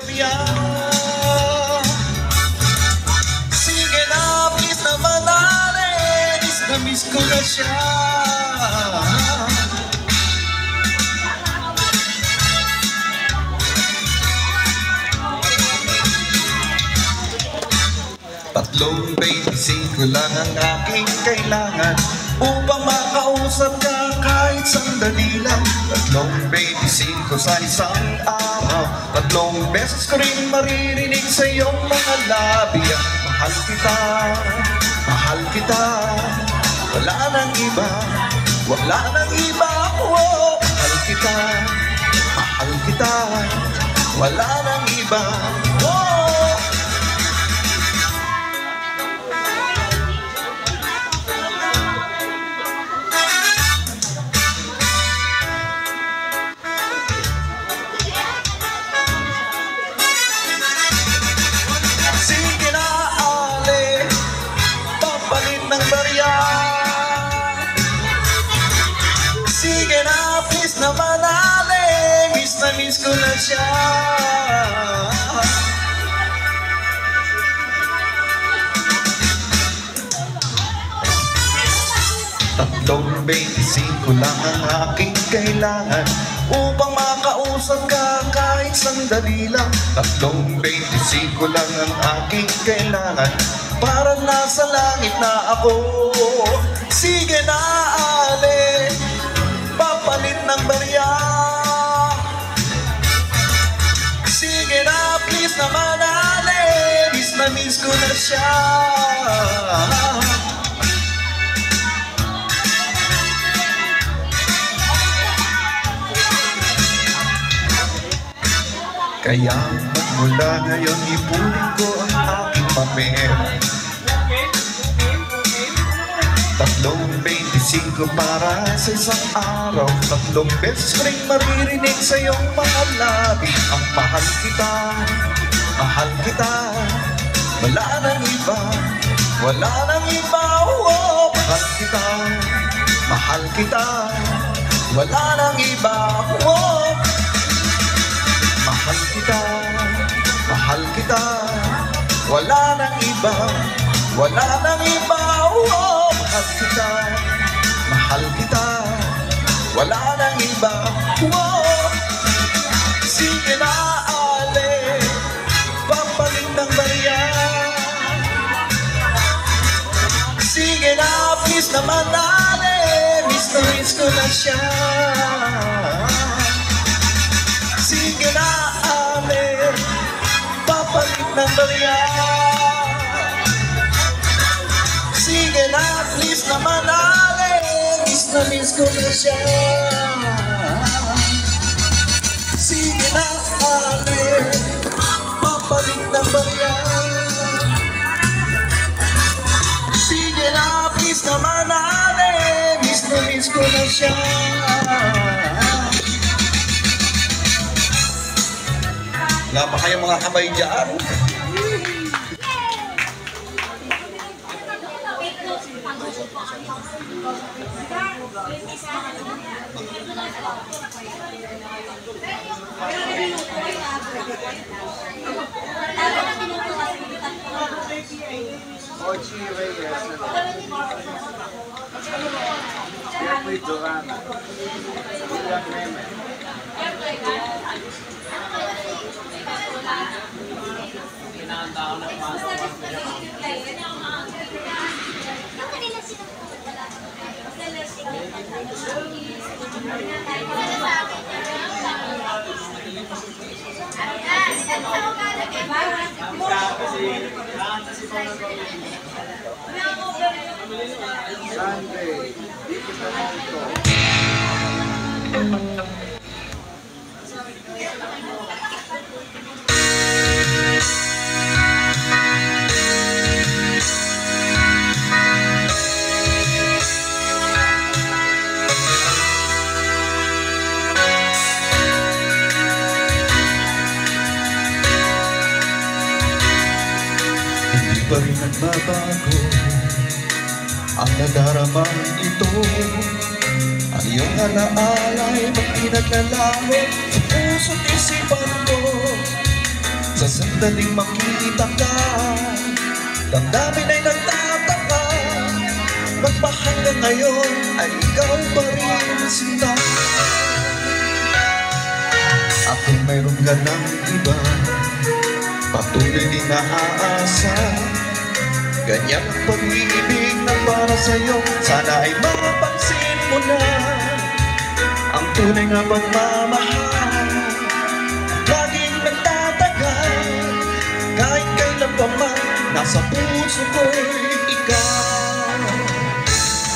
barya. Sige na, please naman natin, miss ko na siya. Tatlong 25 lang ang aking kailangan upang makausap ka kahit sandali lang. Tatlong 25 sa isang araw, tatlong beses ko rin maririnig sa iyong mga labi. Mahal kita, mahal kita, wala nang iba, wala nang iba. Oh, mahal kita, mahal kita, wala nang iba. Oh, sige na, please naman ale, miss na miss ko na siya. Tatlong 25 lang ang aking kailangan upang makausap ka kahit sandali lang. Tatlong 25 lang ang aking kailangan para nasa langit na ako. Sige na ale, papalit ng barya. Sige na, please naman ale, miss na miss ko na siya. Kaya magmula ngayon ipunin ko ang aking papel. Tatlong 25 para sa isang araw, tatlong beses ko rin maririnig sa iyong mga labi. Ang mahal kita, mahal kita, wala nang iba, wala nang iba. Oh, mahal kita, mahal kita, wala nang iba. Oh, mahal kita, mahal kita, wala nang iba, wala nang iba. Oh, mahal kita, mahal kita, wala nang iba. Oh, sige na ale, papalit ng barya. Sige na, please naman ale, miss na miss ko na siya. Sige na ale, papalit ng barya. Sige na, please naman ale, miss na miss ko na siya. Sige na ale, papalit ng barya. Sige na, please naman ale, miss na miss ko na siya. Wala pa kayong mga kamay dyan? Ochi Reyes. Jeffrey Duran. Julian Meme. Sunday, dito sa Malto. Hindi pa rin nagbabago ang nadaramang ito. Ang iyong alaala ay pag pinaglalaho sa puso't isipan ko. Sa sandaling makita ka, damdamin ay nagtataka, ba't ba hanggang ngayon ay ikaw pa rin sinta? At kung mayroon ka ng iba, patuloy din naaasa, ganyan ang pag-ibig na para sa'yo. Sana ay mapansin mo na ang tunay nga pagmamahal, laging nagtatagal, kahit kailan pa man nasa puso ko'y ikaw.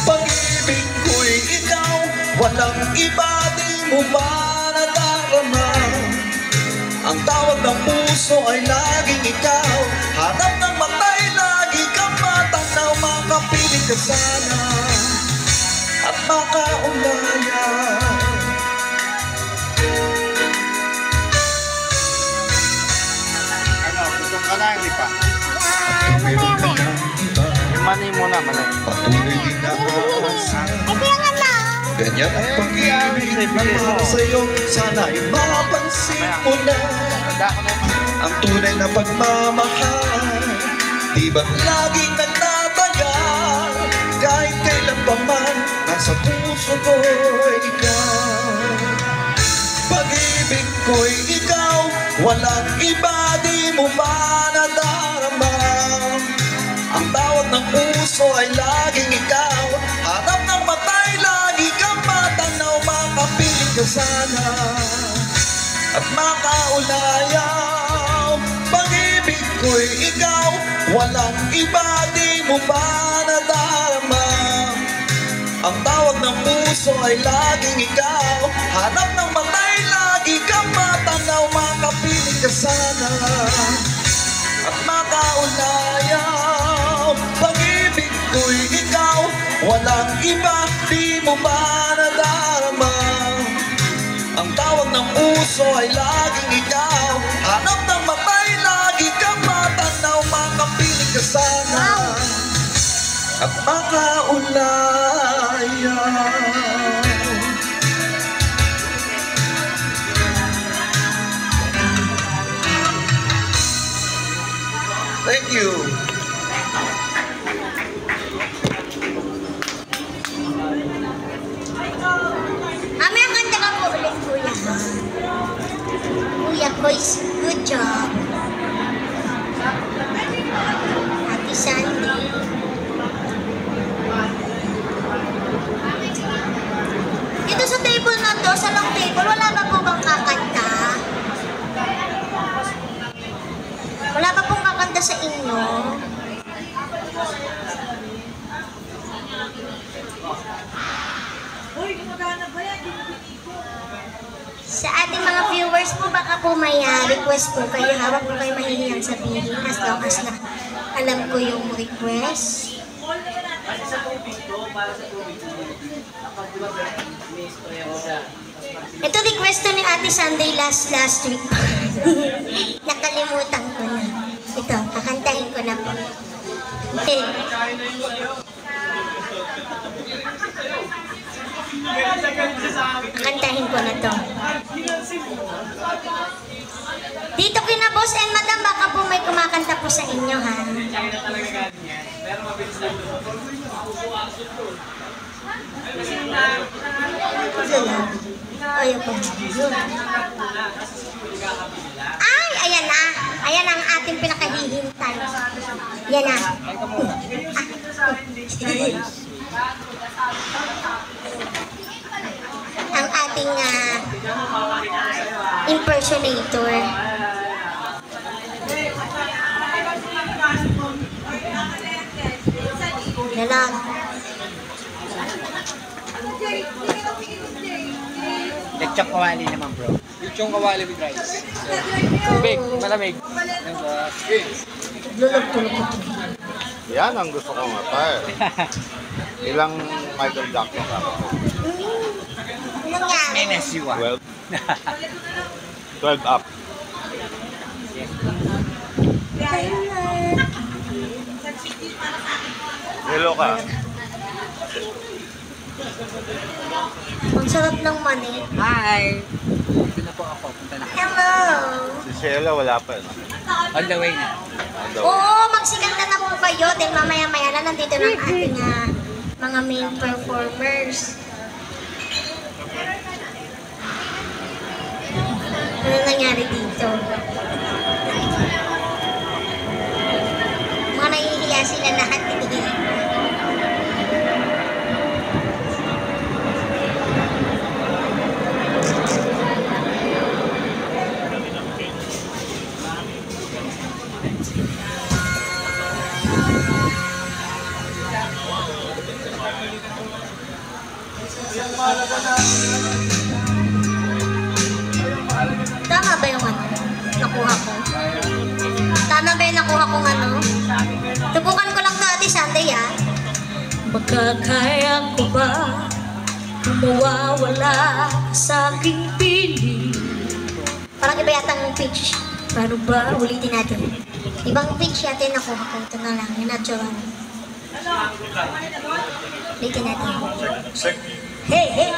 Pag-ibig ko'y ikaw, walang iba, di mo ba nadarama? Ang tawag ng puso ay laging ikaw, hanap ng matay, lagi kang matanaw. Makapiling ka sana at makaulaya. Ano, gusto ka na, hindi pa? Kung mayroon ka ng iba, Manay muna, manay. patuloy din naaasa, ganyan ang pag-ibig na para sa'yo. Sana ay mapansin mo na Tanda ko na. ang tunay na pagmamahal, di ba't laging nagtatagal, kahit kailan pa man nasa puso ko'y ikaw. Pag-ibig ko'y ikaw, walang iba, di mo ba nadarama? Ang tawag ng puso ay laging ikaw, hanap ng matay, lagi kang matanaw. Makapiling ka sana at makaulayaw. Pag-ibig ko'y ikaw, walang iba, di mo ba nadarama? Ang tawag ng puso ay laging ikaw, hanap ng matay, lagi kang matanaw. Makapiling ka sana at makaulayaw. Pag-ibig ko'y ikaw, walang iba, di mo ba nadarama? Ang tawag ng puso ay laging ikaw, hanap ng matay, lagi kang matanaw. Makapiling ka sana at makaulayaw. Thank you. Mamaya kanta ka po ulit, kuya. Kuya Boys, good job. Happy Sunday. Dito sa table na to, sa long table, wala ba po bang kakanta? Wala ba pong kakanta sa inyo? Sa ating mga viewers po, baka po may request po kayo. Hawak po kayo mahihiyang sabihin as long as na alam ko yung request. Ito request to ni Ate Sunday last week. Nakalimutan ko na. Ito, kakantahin ko na po. Okay. Kantahin ko na to. Dito kina boss and madam, baka po may kumakanta po sa inyo, ha? Ayaw po. Ay, ayan na. Ayan ang ating pinakahihintay. Yan na. Ang ating impersonator. Galang. Lechong kawali naman, bro. Lechong kawali with rice. Tubig, malamig. Lulog-tulog ito. Yan ang gusto ko nga, Ilang Michael Jackson ka? Nangyari. NSU ah. 12. 12 up. Hello ka. Ang sarap ng mani. Hi! Ito na po ako, punta na. Hello! Si Sheila wala pa. No? On the way na. Oo, magsikanta na po kayo dahil mamaya-maya na nandito ng ating mga main performers. Ano nangyari dito? Mga nahihiya sila lahat. Tama ba yung nakuha ko? Tama ba yung nakuha kong Tubukan ko lang to Ate Sunday Makakaya ko ba mawawala sa aking piling? Parang iba yata ang pitch. Paano ba? Ulitin natin. Ibang pitch yata yung nakuha ko. Ito na lang. Yung natural. Ulitin natin. Check. Hey, hey!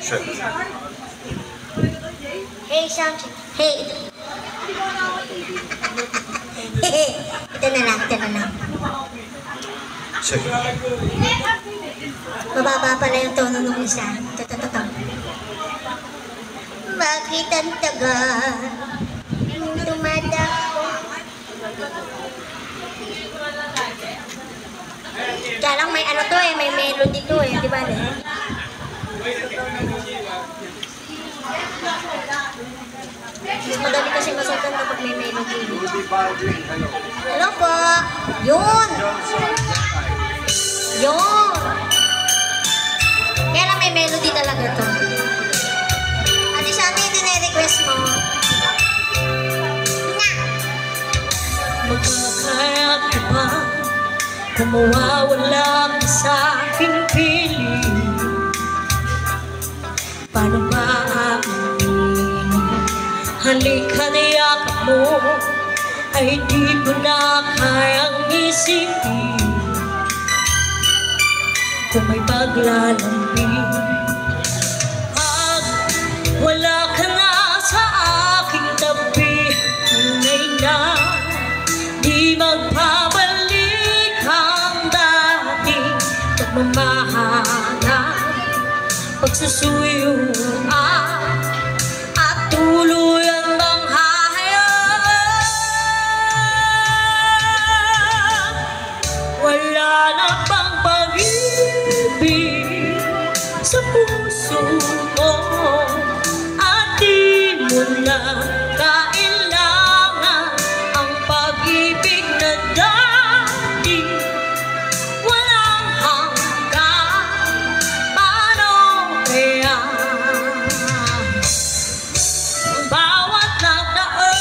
Check. Hey, sound check. Hey, ito. Ito na lang, ito na lang. Check. Mababa pala yung tono nung isa. Ito. Bakit ang tagal? Tumatakbo. Kaya lang may may melody to di ba Mas madali kasi masaktan kapag may melody. Hello po! Yun! Kaya lang may melody talaga to. Ate Shani, request mo. Makakaya ko ba kung mawawala ka sa aking piling? Paano ba halika na yakap mo ay di ko na kayang isipin. Kung may paglalambing at wala ka na sa aking tabi, tunay na di magpabalik ang dating pagmamahalan, pagsusuyuan at tuluyan bang hahayaan. Wala na bang pag-ibig sa puso mo at di mo na kailangan ang pag-ibig na dati walang hanggan. Paano kaya bawat nagdaan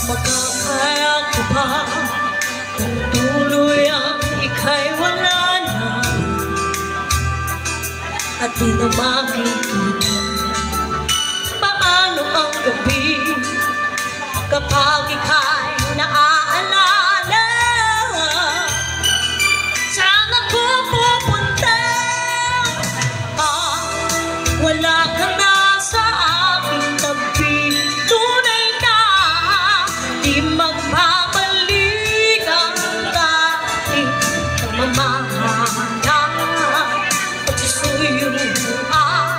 makakaya ko ba kung tuloy ang ika'y wala na at di na makikita? Paano ang gabi kapag ika'y naaalala? Saan ako pupunta? Wala ka na sa aking tabi, tunay na di magbabalik ang dating pagmamahalan, pagsusuyuan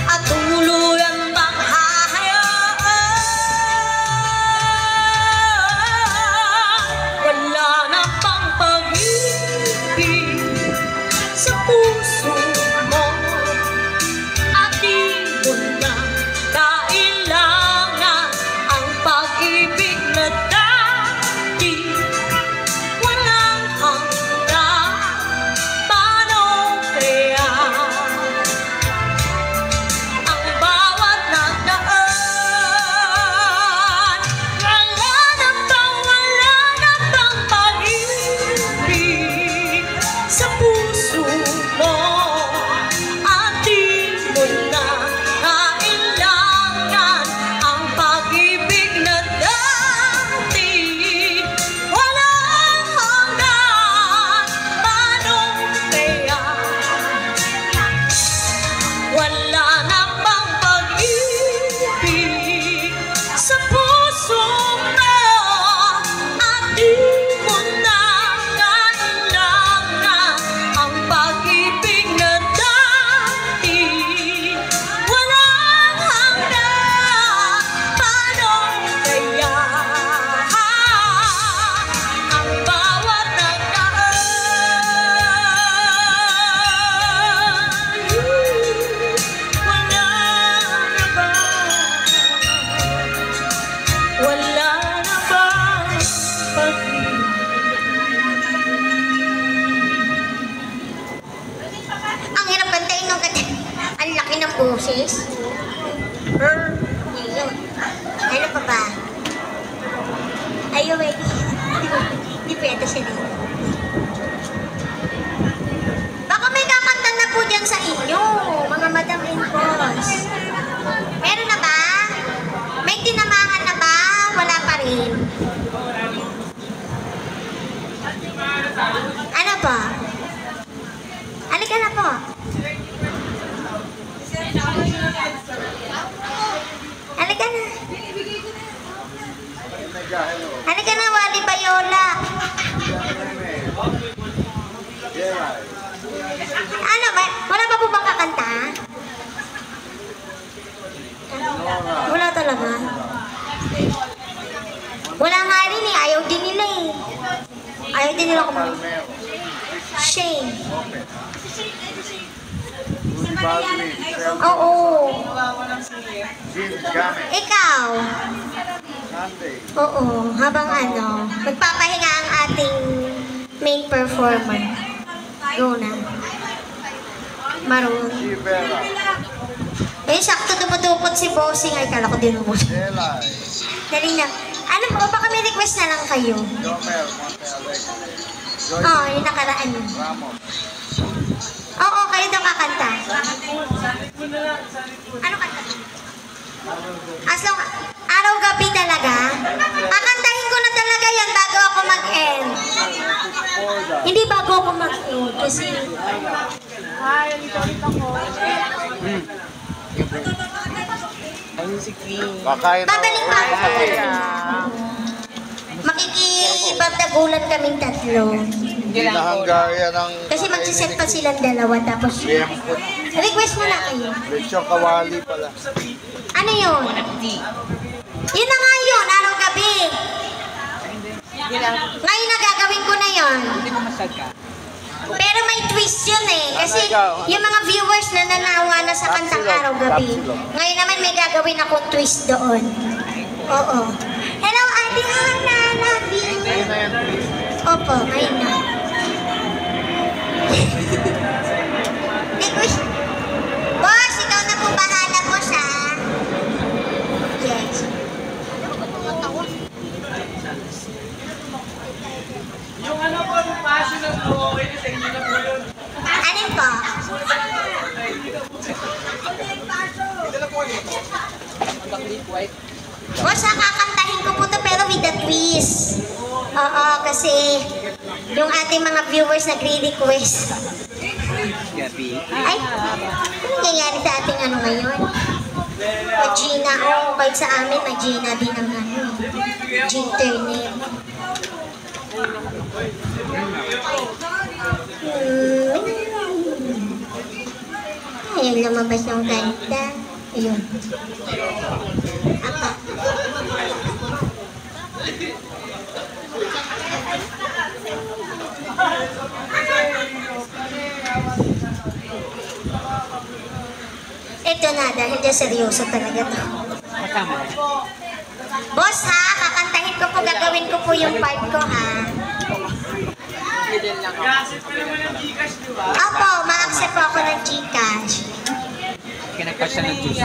at tuluyan bang hahayaan. Wala na pang pag-ibig sa puso mo at di mo na kailangan ang pag-ibig na dati walang hanggan. boses. Yun. Ano pa ba? Ayaw, wait. Hindi pwede siya dito. Baka may kakanta na po dyan sa inyo, mga Madam Impos. Meron na ba? May tinamahan na ba? Wala pa rin. Ano pa? Halika na po. Halika na. Halika na, Wally Bayola. Ano ba? Wala pa po bang kakanta? Wala talaga. Wala nga rin eh. Ayaw din nila eh. Ayaw din nila kumanta. Shame. Oo. Ikaw. Oo. Habang ano, magpapahinga ang ating main performer. Go na. Maroon. Eh, sakto dumudukot si Bossing. Ay, kala ko dinumot. Dali na. Ano po, baka may request na lang kayo. Oo, yung nakaraan. Oo, kayo daw kakanta. Ano kanta? As long, araw-gabi talaga. Kakantahin ko na talaga yan bago ako mag-end. Hindi bago ako mag-end. Kasi... Babalik pa ako pag makikipagtagulan kaming tatlo. Hindi na hanggayan ng... Kasi magsiset pa silang dalawa tapos... Request mo na kayo. Lechong kawali pala. Ano yun? Yun na nga yun, araw-gabi. Ngayon na gagawin ko na yun. Pero may twist yun eh. Kasi yung mga viewers na nanawa na sa kantang araw-gabi. Ngayon naman may gagawin akong twist doon. Oo. Hello, Ate Hana. Love you. Opo, ngayon na. Request. Boss, ikaw na po bahala, boss, ha? Yes. Yung ano po, passion ng po, okay na sa inyo na po yun. Alin po? Boss, kakantahin ko po to pero with a twist. Oo, kasi yung ating mga viewers nagre-request. Ay, ano nangyayari sa ating ano ngayon? Magina, oh, kahit sa amin, Magina din ang ano. G-internet. Ayaw lumabas ng ganda. Ayun. Apa. Ito na, dahil dyan seryoso talaga to. Boss ha, kakantahin ko po, gagawin ko po yung part ko ha. Opo, ma-accept po ako ng Gcash. Kinagpas siya ng Tuesday.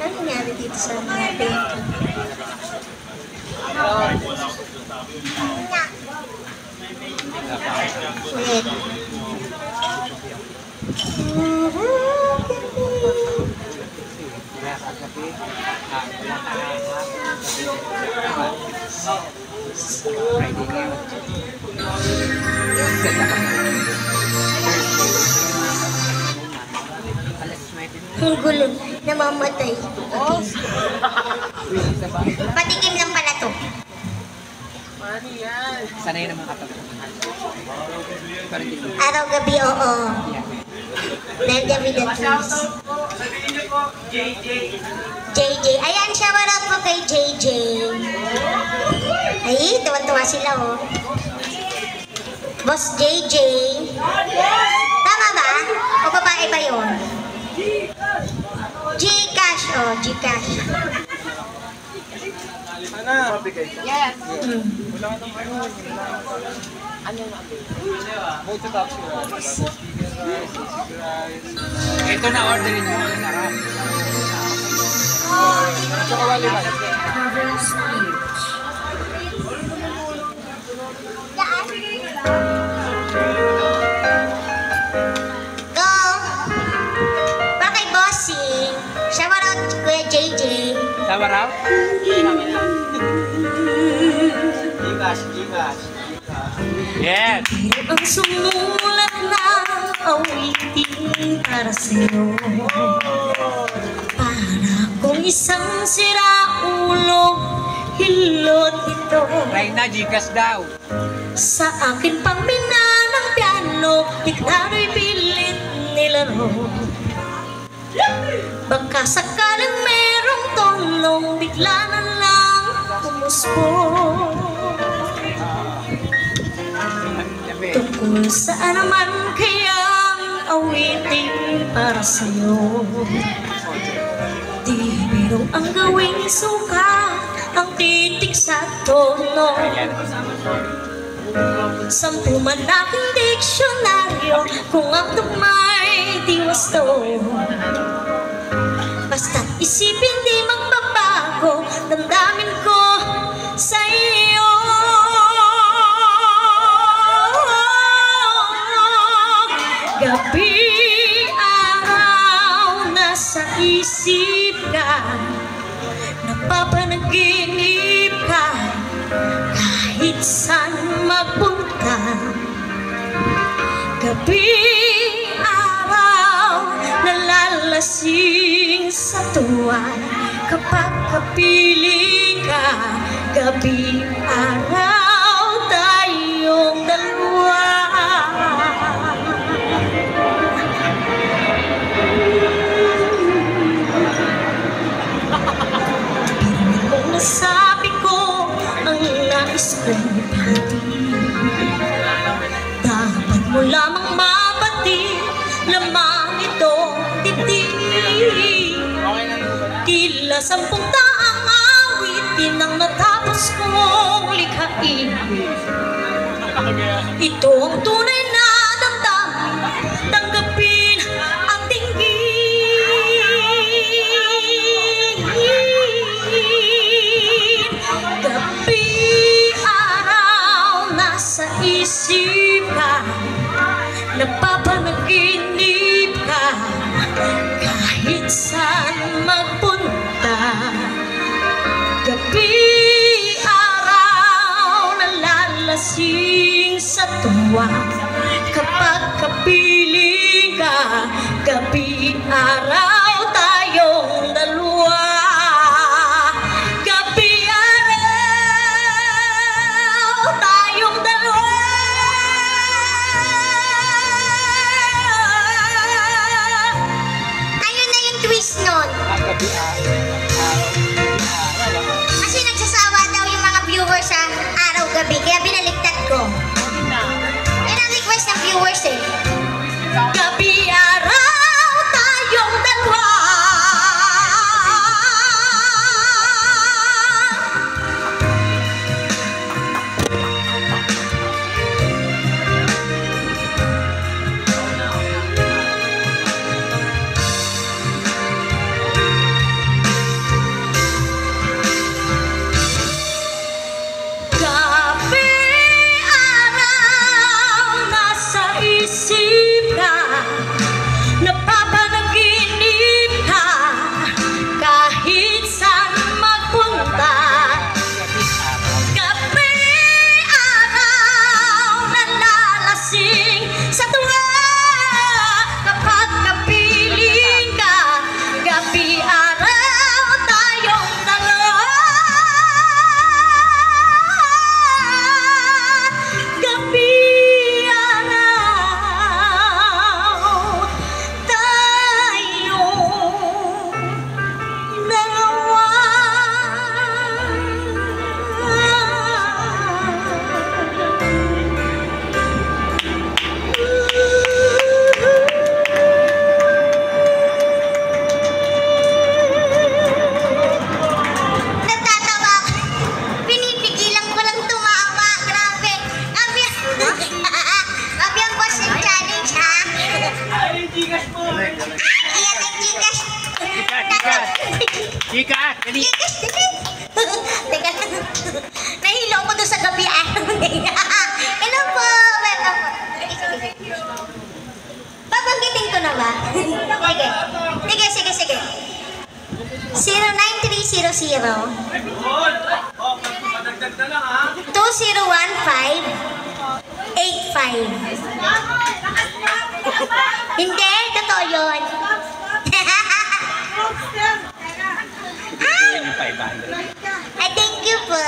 Ano nangyari dito sa natin? Wait. Friday ngayon. Ang gulo, namamatay. Okay. Patikim lang pala to. Sanay naman kapag. Araw-gabi, oo. Dahil gabi the twist. JJ. Ayan, shout out po kay JJ. Ay, tuwan-tuwa sila, oh. Boss JJ. Tama ba? O babae ba yun? Gcash, oh, Gcash. Yes. Ito na orderin mo. Kawali ba? Go! Para kay Bossing. Shout out Kuya JJ. Tama raw? Yes! Ang sumulat na awitin para sa'yo. Para kung isang siraulo, hilot ito. Right na, Gcash daw. Sa akin pang ng piano, iklaro'y pilit nilaro. Baka sakaling merong tonong, bigla na lang umuspo. Tungkol saan naman kayang awitin para sa'yo? Di biro ang gawing suka, ang titik sa tono. Sampu man aking diksyonaryo, kung ang tugmay di wasto. Basta't isipin di magbabago, damdamin ko sa iyo. Gabi, araw, nasa isip ka, napapanaginip ka, kahit saan magpunta. Gabi, araw, nalalasing sa tuwa, kapag kapiling ka. Gabi, araw, tayong dalawa. Sabi ko ang nais kong ipati. Dapat mo lamang mabati, lamang itong dibdib. Tila 10 taang awitin ang natapos kong likhain. Ito ang tunay na damdamin, tanggapin ang dinggin. Isip ka, napapanaginip ka, kahit saan magpunta. Gabi, araw, nalalasing sa tuwa, kapag kapiling ka. Gabi, araw, tayong dalawa. Kasi nagsasawa daw yung mga viewers sa araw-gabi, kaya binaliktad ko. Yan ang request ng viewers eh. Gabi, araw, tayong dalawa. Hindi, totoo yun. Ay, thank you po.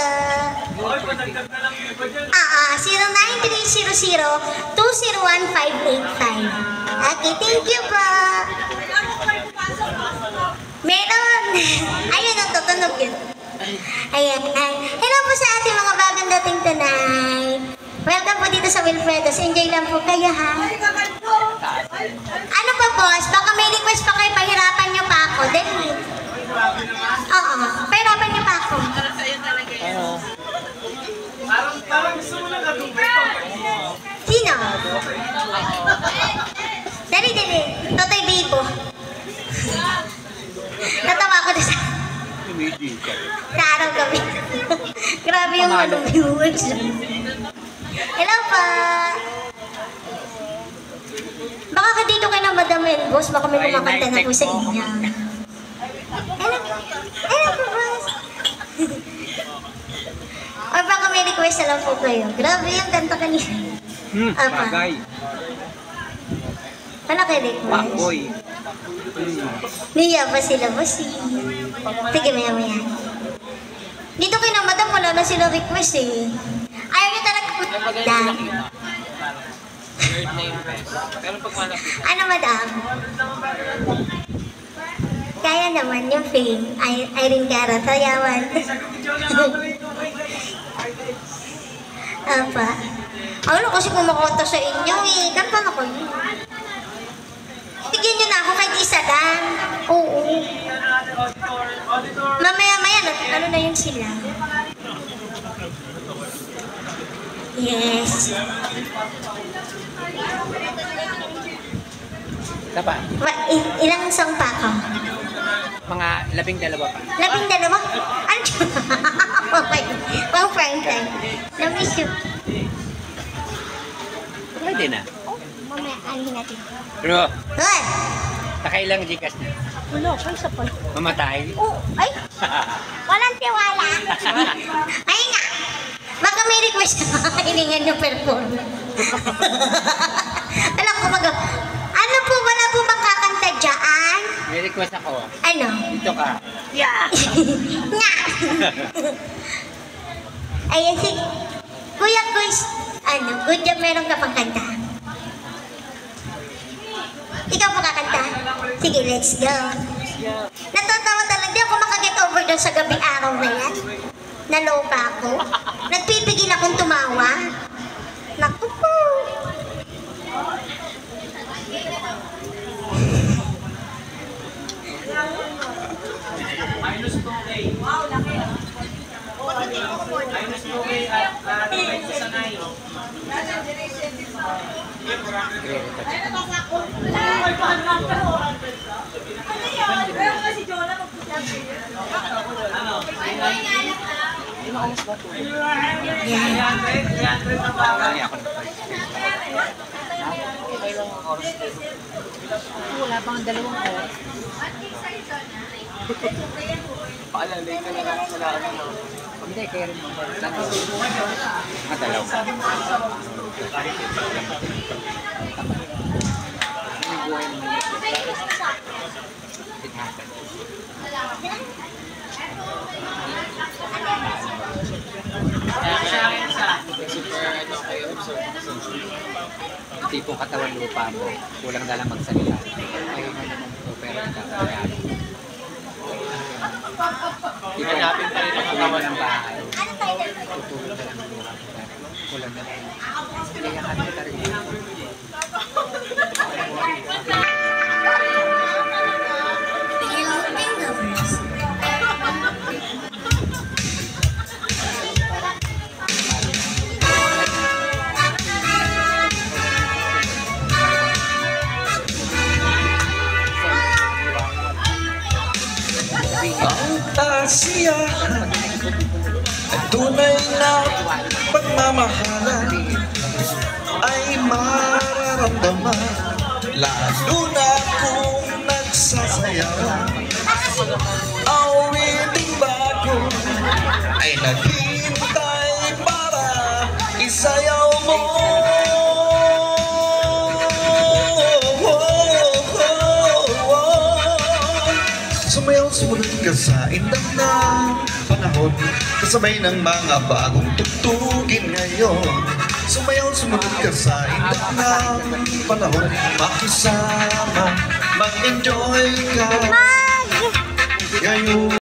0930020155. Okay, thank you po. Meron. Ayun, natutunog yun. Ayan. Hello po sa ating mga bagong dating tonight. Welcome po dito sa Wilfredo's. Enjoy lang po kayo, ha? Ano pa, boss? Baka may request pa kayo, pahirapan niyo pa ako. Dali. Oo, pahirapan niyo pa ako. Parang gusto mo lang katubig. Sino? Dali. Totoy Bibo. Natawa ko na sa araw gabi. Grabe yung viewers. Hello pa. Baka ka dito kayo ng Madam Elbos, baka may kumakanta na po sa inyo. Hello po, boss. O baka may request na lang po kayo. Grabe yung kanta kanina. Apa? Ano kayo request? Pakboy. Niya pa sila, boss. Sige, maya. Dito kayo ng Madam, wala na sila request eh. Ayaw niyo talaga po. Ano, Madam? Kaya naman yung fame. Irene Cara, sayawan. Apa? Ano kasi kumakota sa inyo eh. Kanta na ko yun. Bigyan niyo na ako kahit isa lang. Oo. Mamaya-maya, ano na yun sila? Yes. Dapat? Ilang song pa ako? Mga 12 pa. 12? Ano? Okay. Pang prime time. Na-miss you. Pwede na. Mamaya, anin natin. Bro, Hoy! nakailang Gcash na. Wala, kung sa pala. Mamatay. Oh, ay! Walang tiwala. Ay nga! Baka may request na hiningan yung performance. Alam ko ano po, wala po bang kakanta dyan? May request ako. Ano? Dito ka. Yeah! Nga! Ayan, sige. Kuya Kuis, good job, meron ka pang kanta. Ikaw pa kakanta? Sige, let's go. Natatawa talaga ako makaget over doon sa gabing araw na yan. Naloka ako. Nagpipigil akong tumawa. Naku po. Minus 2K. Wow, laki. Minus 2K at 20 sa 9. Wala pang 2 oras. Paalalay ka na lang sa ano. Hindi, kaya rin mga matalaw. May buhay naman. It happens. Super, kayo observe. Tipong katawan lupa mo, kulang na lang magsalita. Ayun na naman ito, pero ikaw, hanapin pa rin ang katawan ng bahay. Tutulog na lang ang lupa. Kulang na lang. Kaya kami ka rin. Ang kasiyahan at tunay na pagmamahalan ay mararamdaman, lalo na kung nagsasayaw. Awiting ba naghihintay para isayaw mo. Sumayaw, sumunod ka sa indak na panahon, kasabay ng mga bagong tugtugin ngayon. Sumayaw, sumunod ka sa indak ng panahon, makisama, mag-enjoy ka ngayon.